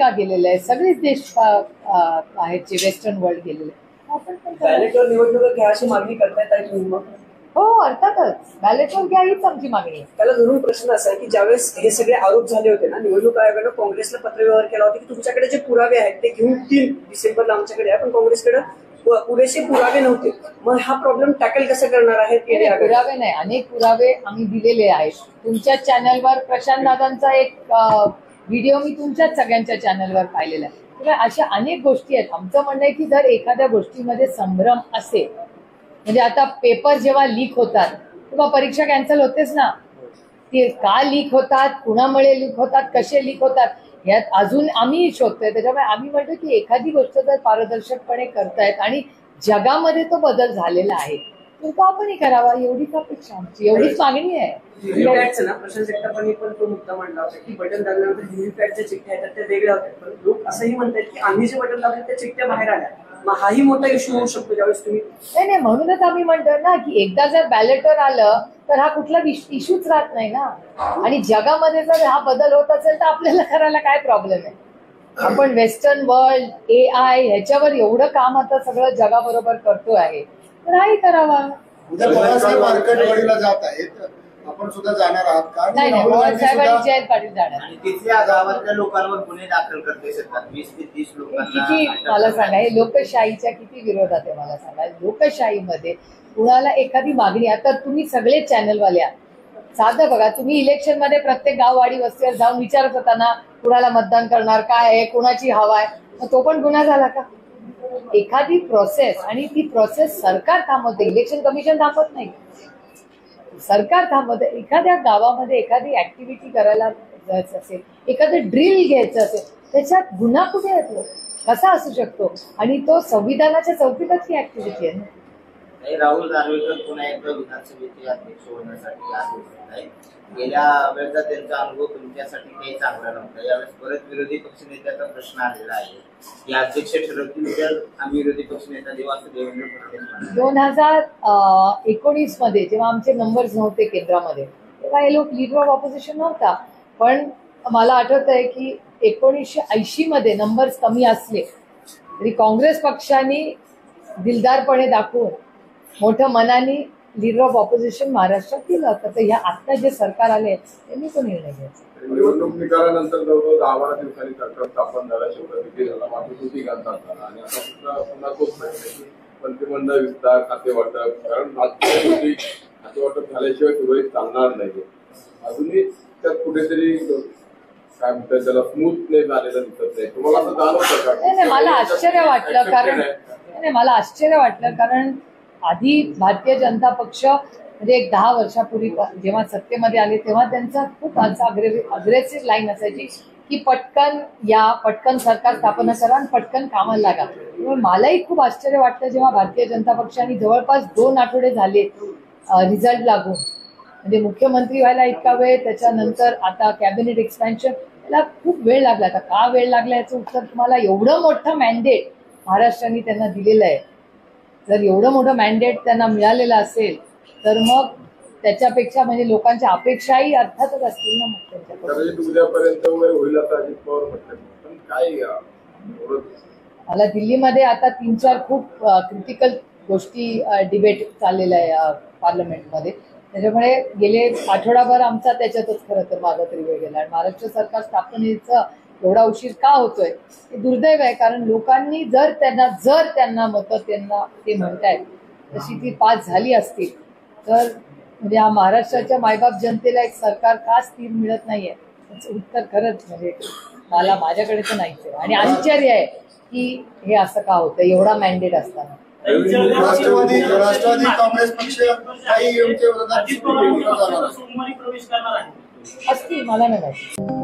America गेलेलं आहे, सगळेच देश आहेत जे वेस्टर्न वर्ल्ड गेलेले. आपण बॅलेटवर निवडणूक घ्या अशी मागणी करतायत तुम्ही मग? हो, अर्थातच बॅलेटवर घ्या हीच आमची मागणी आहे. त्याला धरून प्रश्न असा आहे की ज्यावेळेस हे सगळे आरोप झाले होते ना, निवडणूक आयोगानं काँग्रेसला पत्रव्यवहार केला होता की तुमच्याकडे जे पुरावे आहेत ते घेऊन 3 डिसेंबरला आमच्याकडे आहे, पण काँग्रेसकडे पुरेसे पुरावे नव्हते. मग हा प्रॉब्लेम टॅकल कसं करणार आहेत? पुरावे नाही, अनेक पुरावे आम्ही दिलेले आहेत. तुमच्या चॅनलवर प्रशांत दादांचा एक व्हिडिओ मी तुमच्याच सगळ्यांच्या चॅनलवर पाहिलेला आहे. किंवा अशा अनेक गोष्टी आहेत. आमचं म्हणणं आहे की जर एखाद्या गोष्टीमध्ये संभ्रम असेल, म्हणजे आता पेपर जेव्हा लीक होतात तेव्हा परीक्षा कॅन्सल होतेच ना. ते का लीक होतात, कुणामुळे लीक होतात, कसे लीक होतात, यात अजून आम्ही शोधतोय. त्याच्यामुळे आम्ही म्हणतो की एखादी गोष्ट जर पारदर्शकपणे करतायत आणि जगामध्ये तो बदल झालेला आहे तर तो आपणही करावा, एवढीच अपेक्षा आमची, एवढीच मागणी आहे. प्रशांत जगतापांनी पण तो मुद्दा मांडला होता की बटन दाबल्यानंतर व्हीव्हीपॅटच्या चिठ्ठ्या आहेत त्या वेगळ्या होत्या, पण लोक असंही म्हणतात की आम्ही जे बटन दाबले त्या चिठ्ठ्या बाहेर आल्या. मग हाही मोठा इश्यू होऊ शकतो ज्यावेळेस तुम्ही. नाही, म्हणूनच आम्ही म्हणतो ना की एकदा जर बॅलेटवर आलं तर हा कुठला इश्यूच राहत नाही ना. आणि जगामध्ये जर हा बदल होत असेल तर आपल्याला करायला काय प्रॉब्लेम आहे? आपण वेस्टर्न वर्ल्ड, AI ह्याच्यावर एवढं काम आता सगळं जगाबरोबर करतो आहे, तर हाही करावा. उद्या बाळासाहेब मार्केटवाडीला जात आहेत, आपण सुद्धा जाणार आहात का? नाही, बाळासाहेब आणि जयंत पाटील जाणार. आणि तिथल्या गावातल्या लोकांवर गुन्हे दाखल करते शकतात 20 ते 30 लोकांना. किती मला सांगा, हे लोकशाहीच्या किती विरोधात आहे मला सांगा. लोकशाहीमध्ये कुणाला एखादी मागणी, आता तुम्ही सगळे चॅनलवाले आहात, साधं बघा, तुम्ही इलेक्शन मध्ये प्रत्येक गाववाडी वस्तीवर जाऊन विचारत होता ना कुणाला मतदान करणार, काय आहे, कुणाची हवा आहे, मग तो पण गुन्हा झाला का? एखादी प्रोसेस, आणि ती प्रोसेस सरकार थांबवते, इलेक्शन कमिशन थांबवत नाही, सरकार थांबवते. एखाद्या गावामध्ये एखादी ऍक्टिव्हिटी करायला जायचं असेल, एखादं ड्रिल घ्यायचं असेल, त्याच्यात गुन्हा कुठे येतो, कसा असू शकतो? आणि तो संविधानाच्या चौकीतच ही ऍक्टिव्हिटी आहे ना. राहुल धारवेकर पुन्हा एकदा विधानसभेचे अध्यक्ष होण्यासाठी आदेश आहे. गेल्या वेळेचा त्यांचा अनुभव तुमच्यासाठी काही चांगला नव्हता. यावेळेस परत विरोधी पक्षनेत्याचा प्रश्न आलेला आहे की अध्यक्ष ठरवतील तर आम्ही विरोधी पक्षनेता देऊ असं देवेंद्र फडणवीस. 2019 मध्ये जेव्हा आमचे नंबर्स नव्हते केंद्रामध्ये तेव्हा हे लोक लीडर ऑफ ऑपोजिशन नव्हता, पण मला आठवत आहे की 1980 मध्ये नंबर्स कमी असले तरी काँग्रेस पक्षाने दिलदारपणे दाखवून मोठ्या मनाने लीडर ऑफ ऑपोजिशन महाराष्ट्रात केलं होतं. तर ह्या आता जे सरकार आले त्यांनी तो निर्णय घ्यायचा. निवडणूक निकालानंतर जवळजवळ 10-12 दिवसांनी सरकार स्थापन झाला, शपथविधी झाला, मातृत्व घालतात झाला, आणि आता पुन्हा तोच प्रश्न मंत्रिमंडळ विस्तार, खाते वाटप, कारण खाते वाटप झाल्याशिवाय सुरळीत चालणार नाही. अजूनही त्यात कुठेतरी काय म्हणतात त्याला स्मूथनेस आलेला दिसत नाही. तुम्हाला असं जाणवतं का? नाही, मला आश्चर्य वाटलं कारण आधी भारतीय जनता पक्ष म्हणजे एक 10 वर्षापूर्वी जेव्हा सत्तेमध्ये आले तेव्हा त्यांचा खूप अग्रेसिव्ह लाईन असायची की पटकन सरकार स्थापना करा आणि पटकन कामाला लागा. त्यामुळे मलाही खूप आश्चर्य वाटतं जेव्हा भारतीय जनता पक्षाने जवळपास 2 आठवडे झाले रिझल्ट लागून, म्हणजे मुख्यमंत्री व्हायला इतका वेळ, त्याच्यानंतर आता कॅबिनेट एक्सपॅन्शन, याला खूप वेळ लागला. आता का वेळ लागला याचं उत्तर तुम्हाला, एवढं मोठं मॅन्डेट महाराष्ट्राने त्यांना दिलेलं आहे. जर एवढं मोठं मॅन्डेट त्यांना मिळालेलं असेल तर मग त्याच्यापेक्षा म्हणजे लोकांच्या अपेक्षाही अर्थातच असतील ना. मग मला दिल्लीमध्ये आता 3-4 खूप क्रिटिकल गोष्टी डिबेट चाललेल्या आहे पार्लमेंटमध्ये. त्याच्यामुळे गेले आठवडाभर आमचा त्याच्यातच खरं तर माझा तरी वेळ गेला. आणि महाराष्ट्र सरकार स्थापनेचा एवढा उशीर का होतोय हे दुर्दैव आहे, कारण लोकांनी जर त्यांना मतं त्यांना ते म्हणतायत तशी ती पास झाली असतील तर म्हणजे हा महाराष्ट्राच्या मायबाप जनतेला एक सरकार का स्थिर मिळत नाहीये याचं उत्तर खरंच म्हणजे मला माझ्याकडे तर नाहीच आहे. आणि आश्चर्य आहे की हे असं का होतं एवढा मॅन्डेट असताना. राष्ट्रवादी काँग्रेस पक्ष काही असतील, मला नाही माहिती.